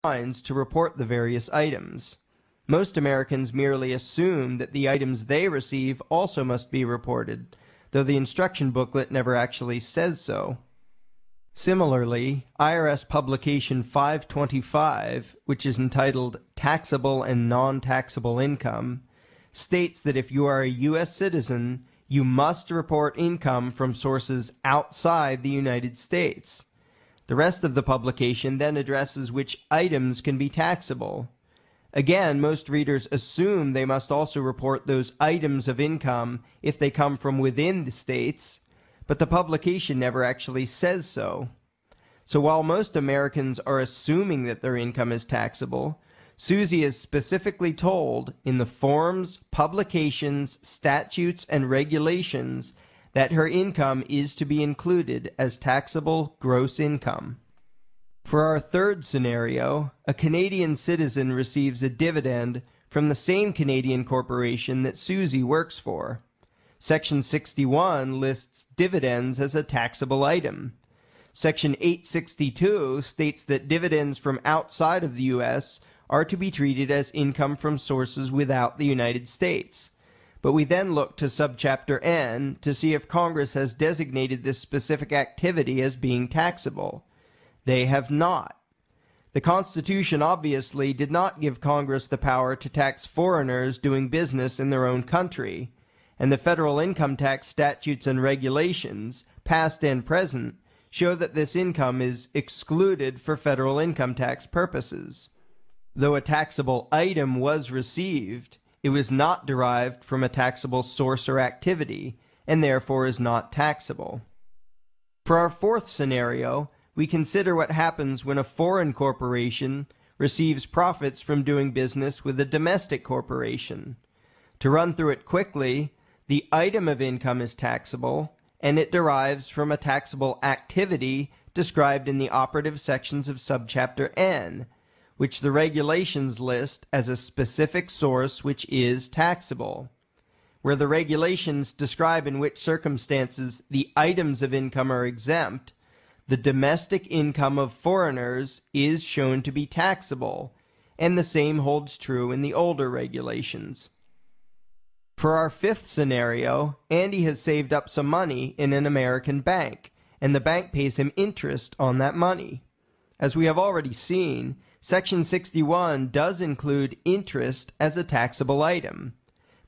lines to report the various items. Most Americans merely assume that the items they receive also must be reported, though the instruction booklet never actually says so. Similarly, IRS Publication 525, which is entitled Taxable and Non-Taxable Income, states that if you are a U.S. citizen, you must report income from sources outside the United States. The rest of the publication then addresses which items can be taxable. Again, most readers assume they must also report those items of income if they come from within the states, but the publication never actually says so. So while most Americans are assuming that their income is taxable, Susie is specifically told in the forms, publications, statutes, and regulations that her income is to be included as taxable gross income. For our third scenario, a Canadian citizen receives a dividend from the same Canadian corporation that Susie works for. Section 61 lists dividends as a taxable item. Section 862 states that dividends from outside of the U.S. are to be treated as income from sources without the United States. But we then look to subchapter N to see if Congress has designated this specific activity as being taxable. They have not. The Constitution obviously did not give Congress the power to tax foreigners doing business in their own country, and the federal income tax statutes and regulations, past and present, show that this income is excluded for federal income tax purposes. Though a taxable item was received, it was not derived from a taxable source or activity, and therefore is not taxable. For our fourth scenario, we consider what happens when a foreign corporation receives profits from doing business with a domestic corporation. To run through it quickly, the item of income is taxable, and it derives from a taxable activity described in the operative sections of subchapter N, which the regulations list as a specific source which is taxable. Where the regulations describe in which circumstances the items of income are exempt, the domestic income of foreigners is shown to be taxable, and the same holds true in the older regulations. For our fifth scenario, Andy has saved up some money in an American bank, and the bank pays him interest on that money. As we have already seen, Section 61 does include interest as a taxable item.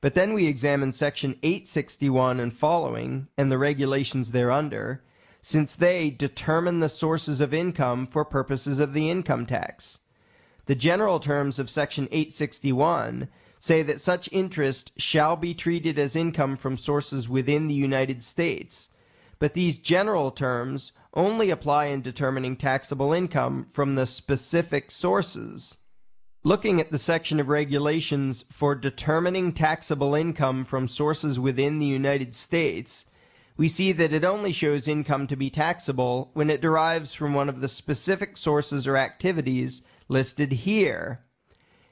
But then we examine Section 861 and following, and the regulations thereunder, since they determine the sources of income for purposes of the income tax. The general terms of Section 861 say that such interest shall be treated as income from sources within the United States, but these general terms only apply in determining taxable income from the specific sources. Looking at the section of regulations for determining taxable income from sources within the United States, we see that it only shows income to be taxable when it derives from one of the specific sources or activities listed here.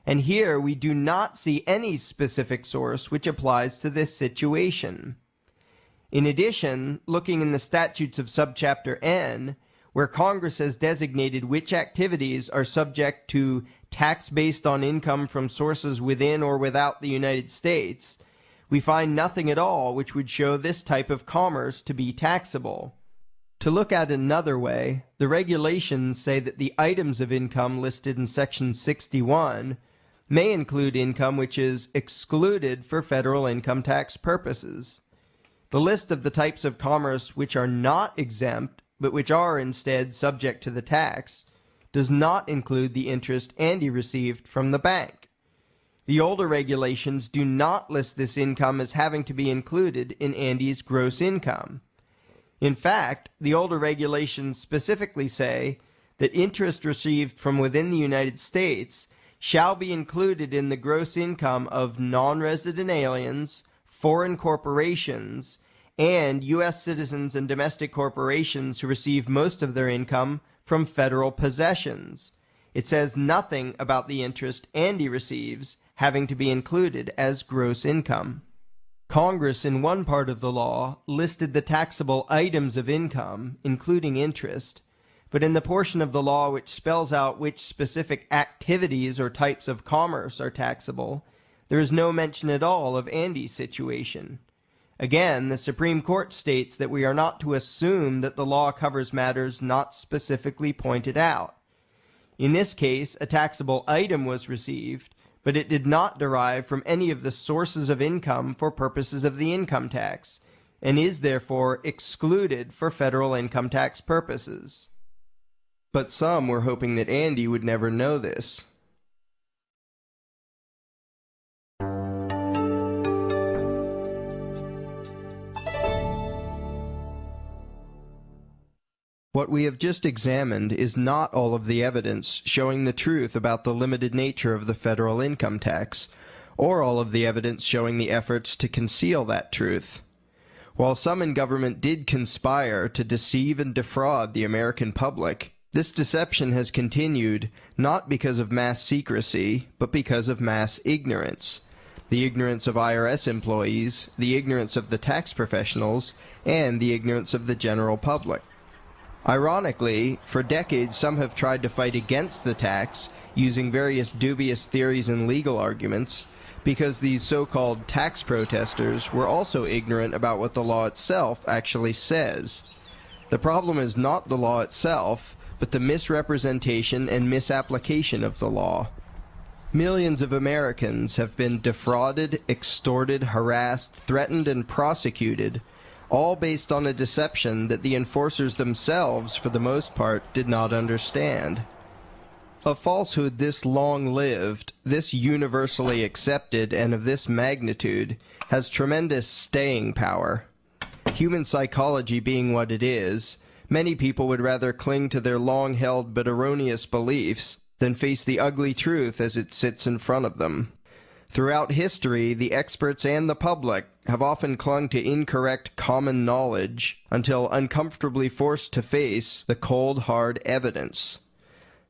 And here we do not see any specific source which applies to this situation. In addition, looking in the statutes of subchapter N, where Congress has designated which activities are subject to tax based on income from sources within or without the United States, we find nothing at all which would show this type of commerce to be taxable. To look at another way, the regulations say that the items of income listed in Section 61 may include income which is excluded for federal income tax purposes. The list of the types of commerce which are not exempt, but which are instead subject to the tax, does not include the interest Andy received from the bank. The older regulations do not list this income as having to be included in Andy's gross income. In fact, the older regulations specifically say that interest received from within the United States shall be included in the gross income of non-resident aliens, foreign corporations, and U.S. citizens and domestic corporations who receive most of their income from federal possessions. It says nothing about the interest Andy receives having to be included as gross income. Congress, in one part of the law, listed the taxable items of income, including interest, but in the portion of the law which spells out which specific activities or types of commerce are taxable, there is no mention at all of Andy's situation. Again, the Supreme Court states that we are not to assume that the law covers matters not specifically pointed out. In this case, a taxable item was received, but it did not derive from any of the sources of income for purposes of the income tax, and is therefore excluded for federal income tax purposes. But some were hoping that Andy would never know this. What we have just examined is not all of the evidence showing the truth about the limited nature of the federal income tax, or all of the evidence showing the efforts to conceal that truth. While some in government did conspire to deceive and defraud the American public, this deception has continued not because of mass secrecy, but because of mass ignorance. The ignorance of IRS employees, the ignorance of the tax professionals, and the ignorance of the general public. Ironically, for decades some have tried to fight against the tax using various dubious theories and legal arguments, because these so-called tax protesters were also ignorant about what the law itself actually says. The problem is not the law itself, but the misrepresentation and misapplication of the law. Millions of Americans have been defrauded, extorted, harassed, threatened, and prosecuted, all based on a deception that the enforcers themselves, for the most part, did not understand. A falsehood this long-lived, this universally accepted, and of this magnitude, has tremendous staying power. Human psychology being what it is, many people would rather cling to their long-held but erroneous beliefs than face the ugly truth as it sits in front of them. Throughout history, the experts and the public have often clung to incorrect common knowledge until uncomfortably forced to face the cold, hard evidence.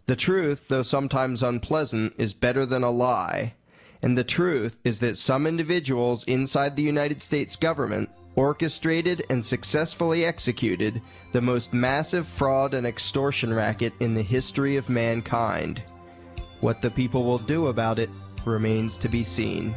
The truth, though sometimes unpleasant, is better than a lie, and the truth is that some individuals inside the United States government orchestrated and successfully executed the most massive fraud and extortion racket in the history of mankind. What the people will do about it remains to be seen.